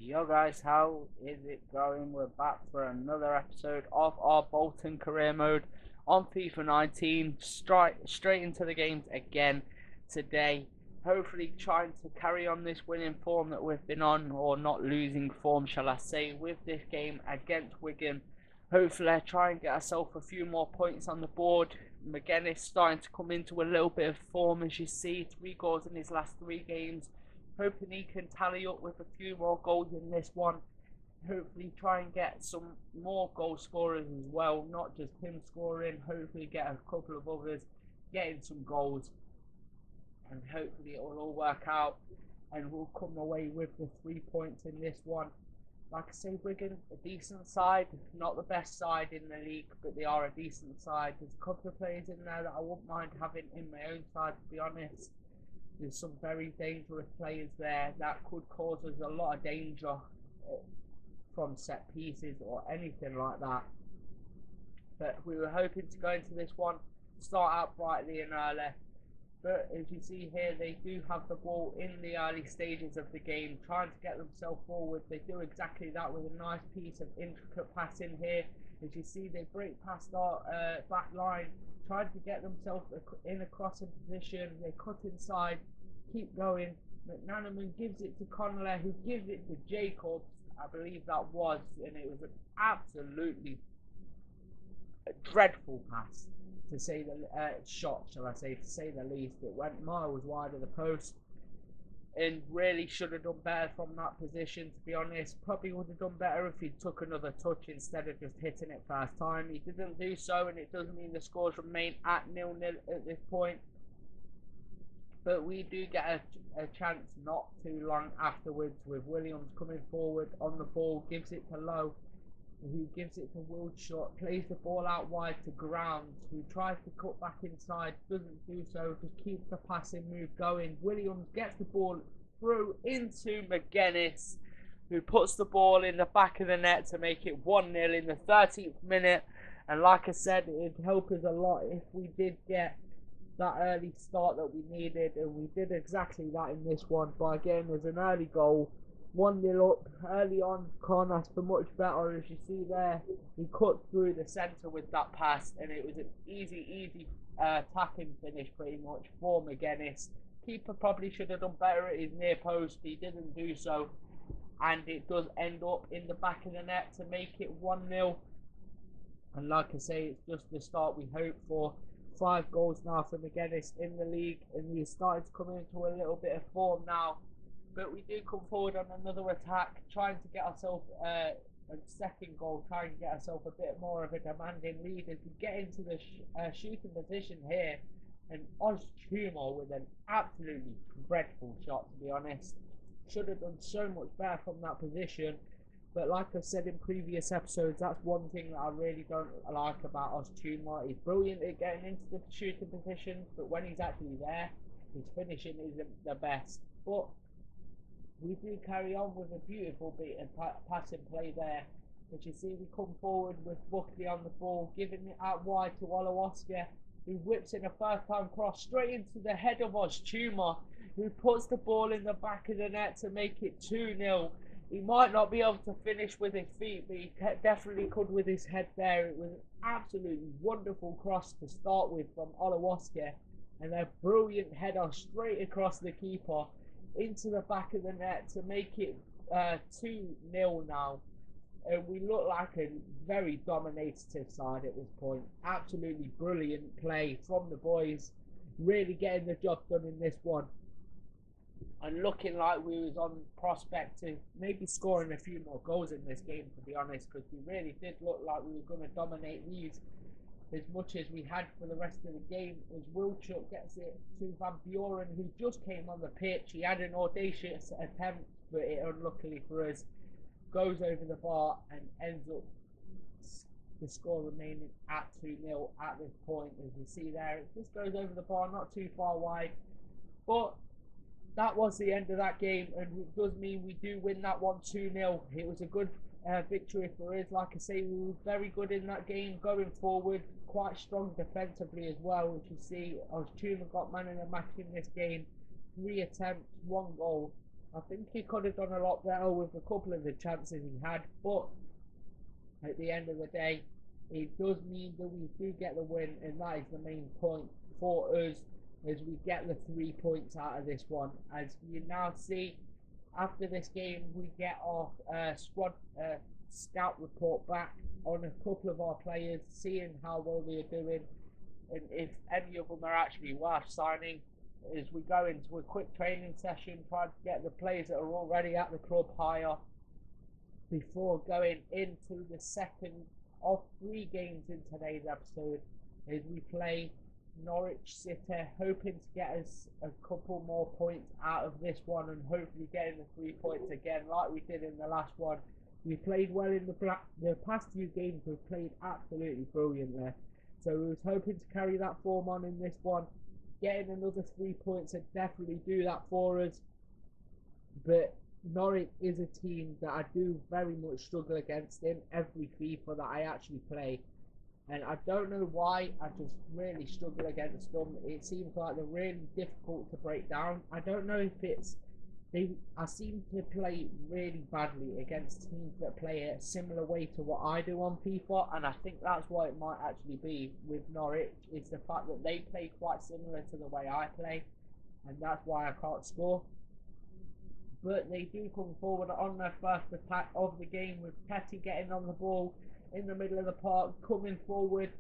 Yo guys, how is it going? We're back for another episode of our Bolton career mode on FIFA 19. Straight into the games again today. Hopefully trying to carry on this winning form that we've been on, or not losing form shall I say, with this game against Wigan. Hopefully I try and get ourselves a few more points on the board. McGuinness starting to come into a little bit of form, as you see, 3 goals in his last 3 games. Hoping he can tally up with a few more goals in this one. Hopefully try and get some more goal scorers as well, not just him scoring. Hopefully get a couple of others getting some goals, and hopefully it will all work out and we'll come away with the 3 points in this one. Like I say, Wigan, a decent side, not the best side in the league, but they are a decent side. There's a couple of players in there that I wouldn't mind having in my own side, to be honest. There's some very dangerous players there that could cause us a lot of danger from set pieces or anything like that. But we were hoping to go into this one, start out brightly and early. But as you see here, they do have the ball in the early stages of the game, trying to get themselves forward. They do exactly that with a nice piece of intricate passing here. As you see, they break past our back line, trying to get themselves in a crossing position. They cut inside, keep going. McManaman gives it to Connolly, who gives it to Jacobs, I believe that was, and it was an absolutely dreadful pass, to say the shot, shall I say, to say the least. It went miles wide of the post and really should have done better from that position, to be honest. Probably would have done better if he took another touch instead of just hitting it first time. He didn't do so, and it does mean the scores remain at 0-0 at this point. But we do get a chance not too long afterwards, with Williams coming forward on the ball, gives it to Lowe, who gives it to Wildshot, plays the ball out wide to Ground, who tries to cut back inside, doesn't do so, just keeps the passing move going. Williams gets the ball through into McGuinness, who puts the ball in the back of the net to make it 1-0 in the 13th minute. And like I said, it'd help us a lot if we did get that early start that we needed, and we did exactly that in this one by getting us an early goal. 1-0 up early on, can't ask for much better. As you see there, he cut through the centre with that pass, and it was an easy tapping finish pretty much for McGuinness. Keeper probably should have done better at his near post, he didn't do so, and it does end up in the back of the net to make it 1-0. And like I say, it's just the start we hope for. 5 goals now for McGuinness in the league, and he's starting to come into a little bit of form now. But we do come forward on another attack, trying to get ourselves a second goal, trying to get ourselves a bit more of a demanding lead as we get into the shooting position here. And Oztumo with an absolutely dreadful shot, to be honest. Should have done so much better from that position. But like I said in previous episodes, that's one thing that I really don't like about Oztumo. He's brilliant at getting into the shooting positions, but when he's actually there, his finishing isn't the best. But we do carry on with a beautiful bit of passing play there. As you see, we come forward with Buckley on the ball, giving it out wide to Olawaska, who whips in a first-time cross straight into the head of Oztumo, who puts the ball in the back of the net to make it 2-0. He might not be able to finish with his feet, but he definitely could with his head there. It was an absolutely wonderful cross to start with from Olawaska, and a brilliant header straight across the keeper into the back of the net to make it 2-0 now. We look like a very dominative side at this point. Absolutely brilliant play from the boys, really getting the job done in this one, and looking like we was on prospect to maybe scoring a few more goals in this game, to be honest, because we really did look like we were going to dominate these as much as we had for the rest of the game. As Wilchuk gets it to Van Buren, who just came on the pitch. He had an audacious attempt, but it unluckily for us goes over the bar and ends up the score remaining at 2-0 at this point. As you see there, it just goes over the bar, not too far wide. But that was the end of that game, and it does mean we do win that one 2-0. It was a good victory for us. Like I say, we were very good in that game going forward, quite strong defensively as well. As you see, Oztumo got man of the match in this game. 3 attempts, 1 goal. I think he could have done a lot better with a couple of the chances he had, but at the end of the day, it does mean that we do get the win, and that is the main point for us as we get the 3 points out of this one. As you now see, after this game, we get our squad scout report back on a couple of our players, seeing how well they are doing, and if any of them are actually worth signing. As we go into a quick training session, trying to get the players that are already at the club higher before going into the second of 3 games in today's episode, as we play Norwich City, hoping to get us a couple more points out of this one and hopefully getting the 3 points again like we did in the last one. We played well in the past few games. We've played absolutely brilliantly, so we was hoping to carry that form on in this one. Getting another 3 points would definitely do that for us, but Norwich is a team that I do very much struggle against in every FIFA that I actually play. And I don't know why, I just really struggle against them. It seems like they're really difficult to break down. I don't know if it's I seem to play really badly against teams that play a similar way to what I do on FIFA, and I think that's why it might actually be with Norwich, is the fact that they play quite similar to the way I play, and that's why I can't score. But they do come forward on their first attack of the game, with Petty getting on the ball in the middle of the park, coming forward,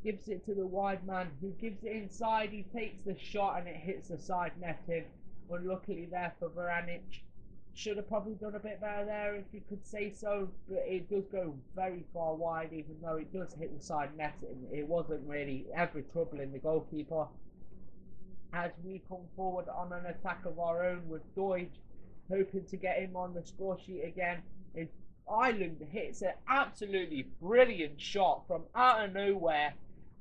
gives it to the wide man, who gives it inside. He takes the shot and it hits the side netting. Unluckily there for Varanic. Should have probably done a bit better there, if you could say so, but it does go very far wide, even though it does hit the side netting. It wasn't really ever troubling the goalkeeper. As we come forward on an attack of our own with Deutsch, hoping to get him on the score sheet again. Ireland hits an absolutely brilliant shot from out of nowhere.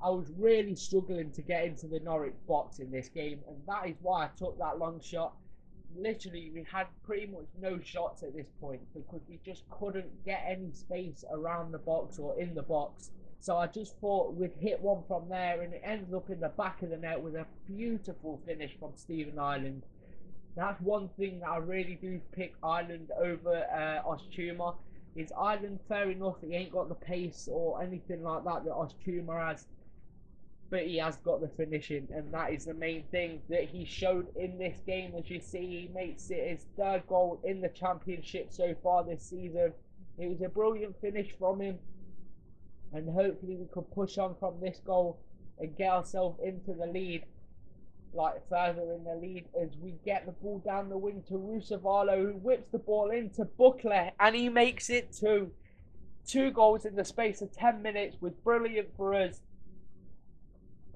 I was really struggling to get into the Norwich box in this game, and that is why I took that long shot. Literally, we had pretty much no shots at this point because we just couldn't get any space around the box or in the box. So I just thought we'd hit one from there, and it ends up in the back of the net with a beautiful finish from Stephen Ireland. That's one thing that I really do pick Ireland over Ostuma. Is Ireland, fair enough, he ain't got the pace or anything like that Ostuma has, but he has got the finishing, and that is the main thing that he showed in this game. As you see, he makes it his 3rd goal in the championship so far this season. It was a brilliant finish from him, and hopefully we could push on from this goal and get ourselves into the lead, like further in the lead, as we get the ball down the wing to Rusevalo, who whips the ball into Buckley, and he makes it 2 goals in the space of 10 minutes was brilliant for us,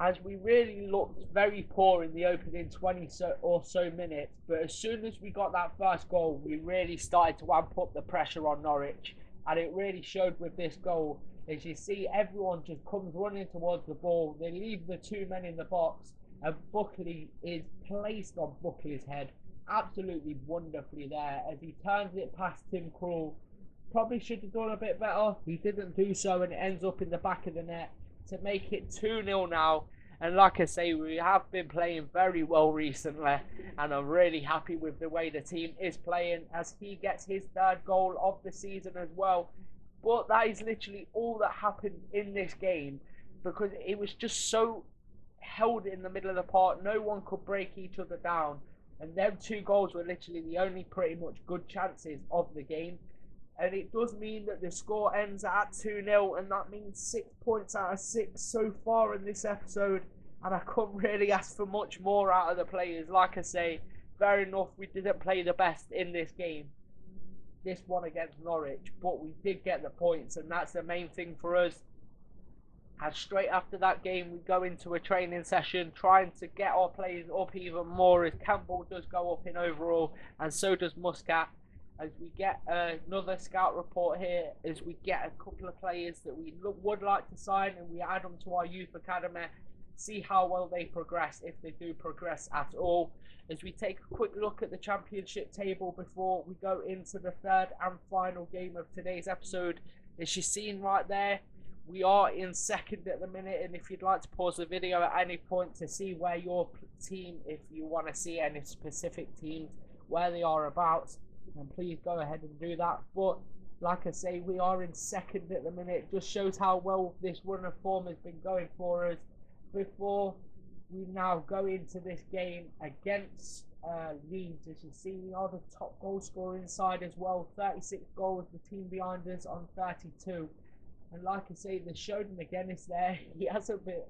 as we really looked very poor in the opening 20 or so minutes. But as soon as we got that first goal, we really started to amp up the pressure on Norwich, and it really showed with this goal. As you see, everyone just comes running towards the ball. They leave the 2 men in the box, and Buckley is placed on Buckley's head absolutely wonderfully there, as he turns it past Tim Krul. Probably should have done a bit better. He didn't do so, and it ends up in the back of the net to make it 2-0 now. And like I say, we have been playing very well recently, and I'm really happy with the way the team is playing, as he gets his 3rd goal of the season as well. But that is literally all that happened in this game, because it was just so held in the middle of the park. No one could break each other down, and them 2 goals were literally the only pretty much good chances of the game. And it does mean that the score ends at 2-0, and that means 6 points out of 6 so far in this episode, and I couldn't really ask for much more out of the players. Like I say, fair enough, we didn't play the best in this game, this one against Norwich, but we did get the points, and that's the main thing for us. And straight after that game, we go into a training session trying to get our players up even more, as Campbell does go up in overall, and so does Muscat. As we get another scout report here, as we get a couple of players that we would like to sign, and we add them to our youth academy, see how well they progress, if they do progress at all. As we take a quick look at the championship table before we go into the 3rd and final game of today's episode. As you're seeing right there, we are in 2nd at the minute, and if you'd like to pause the video at any point to see where your team, if you want to see any specific teams, where they are about, and please go ahead and do that. But like I say, we are in second at the minute. It just shows how well this run of form has been going for us. Before we now go into this game against Leeds, as you see, we are the top goal scorer inside as well. 36 goals, the team behind us on 32. And like I say, the Shodan again is there. He hasn't been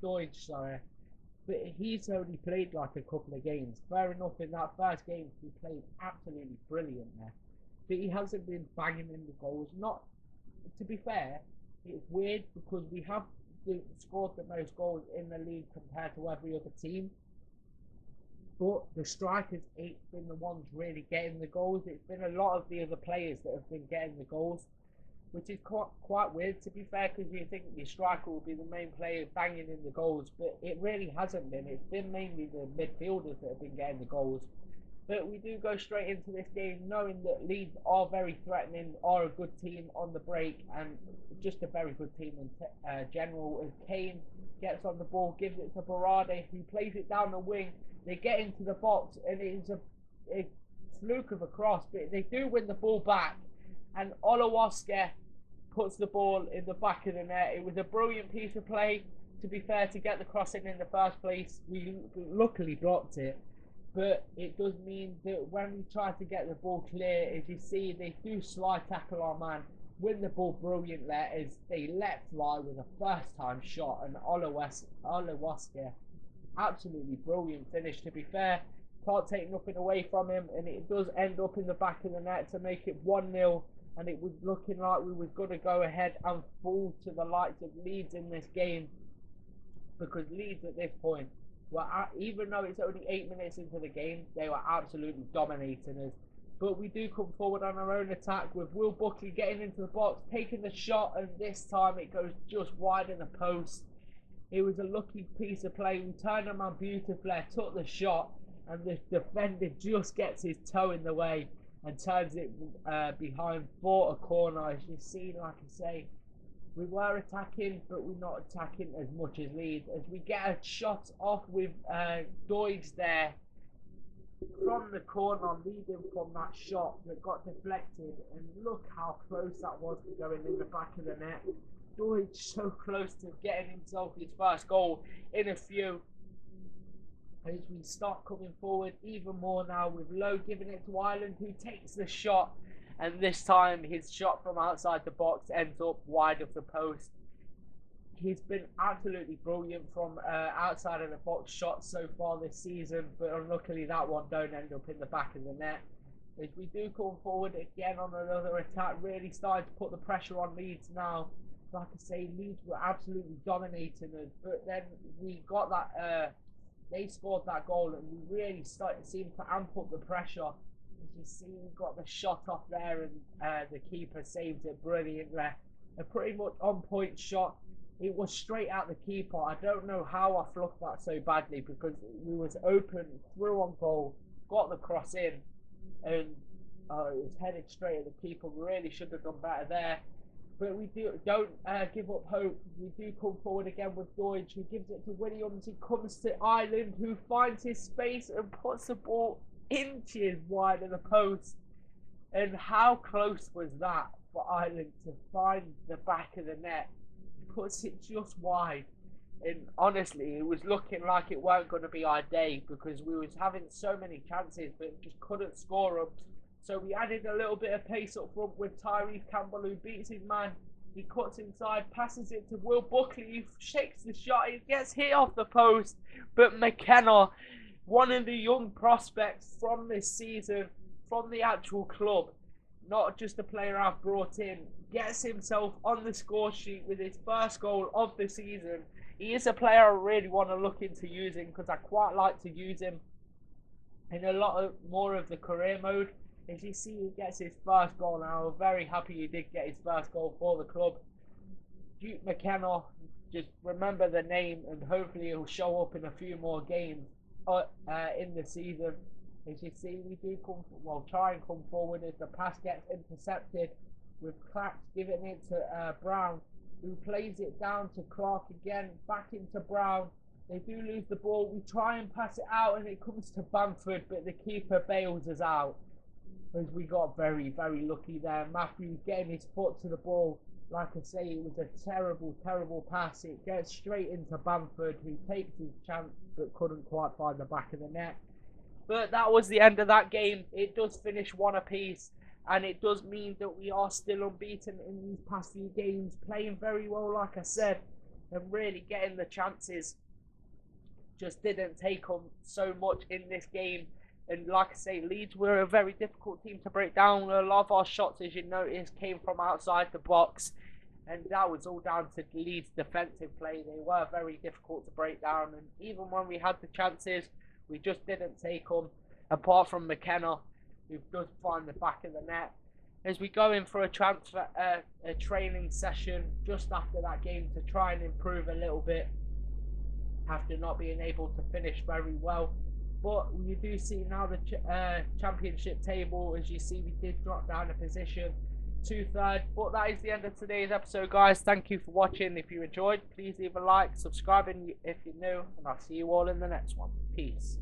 Deutsch, sorry, but he's only played like a couple of games. Fair enough, in that first game he played absolutely brilliant there, but he hasn't been banging in the goals. Not, to be fair, it's weird because we have scored the most goals in the league compared to every other team, but the strikers ain't been the ones really getting the goals. It's been a lot of the other players that have been getting the goals, which is quite weird, to be fair, because you think your striker will be the main player banging in the goals, but it really hasn't been. It's been mainly the midfielders that have been getting the goals. But we do go straight into this game knowing that Leeds are very threatening, are a good team on the break, and just a very good team in general. As Kane gets on the ball, gives it to Barade, who plays it down the wing. They get into the box, and it's a fluke of a cross, but they do win the ball back. And Olowaska puts the ball in the back of the net. It was a brilliant piece of play, to be fair, to get the crossing in the first place. We luckily blocked it, but it does mean that when we try to get the ball clear, as you see, they do slide tackle our man, win the ball brilliantly as they let fly with a first time shot, and Olowaska, absolutely brilliant finish, to be fair. Can't take nothing away from him, and it does end up in the back of the net to make it 1-0. And it was looking like we was going to go ahead and fall to the likes of Leeds in this game, because Leeds at this point were, even though it's only 8 minutes into the game, they were absolutely dominating us. But we do come forward on our own attack with Will Buckley getting into the box, taking the shot, and this time it goes just wide in the post. It was a lucky piece of play. We turned him on beautifully, took the shot, and the defender just gets his toe in the way and turns it behind for a corner. As you see, like I say, we were attacking, but we're not attacking as much as Leeds. As we get a shot off with Deutsch there from the corner, leading from that shot that got deflected. And look how close that was to going in the back of the net. Deutsch so close to getting himself his first goal in a few. As we start coming forward even more now, with Lowe giving it to Ireland, who takes the shot, and this time his shot from outside the box ends up wide of the post. He's been absolutely brilliant from outside of the box shots so far this season, but unluckily that one don't end up in the back of the net. As we do come forward again on another attack, really starting to put the pressure on Leeds now. Like I say, Leeds were absolutely dominating us, but then we got that they scored that goal, and we really seemed to amp up the pressure. As you see, we got the shot off there, and the keeper saved it brilliantly. A pretty much on-point shot. It was straight out the keeper. I don't know how I fluffed that so badly, because we was open, through on goal, got the cross in, and it was headed straight at the keeper. We really should have done better there. But we don't give up hope. We do come forward again with Deutsch, who gives it to Williams. He comes to Ireland, who finds his space and puts the ball inches wide of the post. And how close was that for Ireland to find the back of the net? He puts it just wide. And honestly, it was looking like it weren't going to be our day, because we was having so many chances, but just couldn't score them. So we added a little bit of pace up front with Tyrese Campbell, who beats his man. He cuts inside, passes it to Will Buckley, who shakes the shot. He gets hit off the post, but McKenna, one of the young prospects from this season, from the actual club, not just a player I've brought in, gets himself on the score sheet with his first goal of the season. He is a player I really want to look into using, because I quite like to use him in a lot more of the career mode. As you see, he gets his first goal now. I'm very happy he did get his first goal for the club. Duke McKenna, just remember the name, and hopefully he'll show up in a few more games in the season. As you see, we do try and come forward as the pass gets intercepted, with Clark giving it to Brown, who plays it down to Clark again, back into Brown. They do lose the ball. We try and pass it out, and it comes to Bamford, but the keeper bails us out. As we got very, very lucky there. Matthew getting his foot to the ball. Like I say, it was a terrible, terrible pass. It gets straight into Bamford, who takes his chance, but couldn't quite find the back of the net. But that was the end of that game. It does finish 1 apiece, and it does mean that we are still unbeaten in these past few games, playing very well, like I said, and really getting the chances. Just didn't take on so much in this game. And like I say, Leeds were a very difficult team to break down. A lot of our shots, as you noticed, came from outside the box. And that was all down to Leeds' defensive play. They were very difficult to break down. And even when we had the chances, we just didn't take them. Apart from McKenna, who does find the back of the net. As we go in for a training session just after that game to try and improve a little bit, after not being able to finish very well. But you do see now the championship table, as you see, we did drop down a position to 3rd. But that is the end of today's episode, guys. Thank you for watching. If you enjoyed, please leave a like, subscribe if you're new, and I'll see you all in the next one. Peace.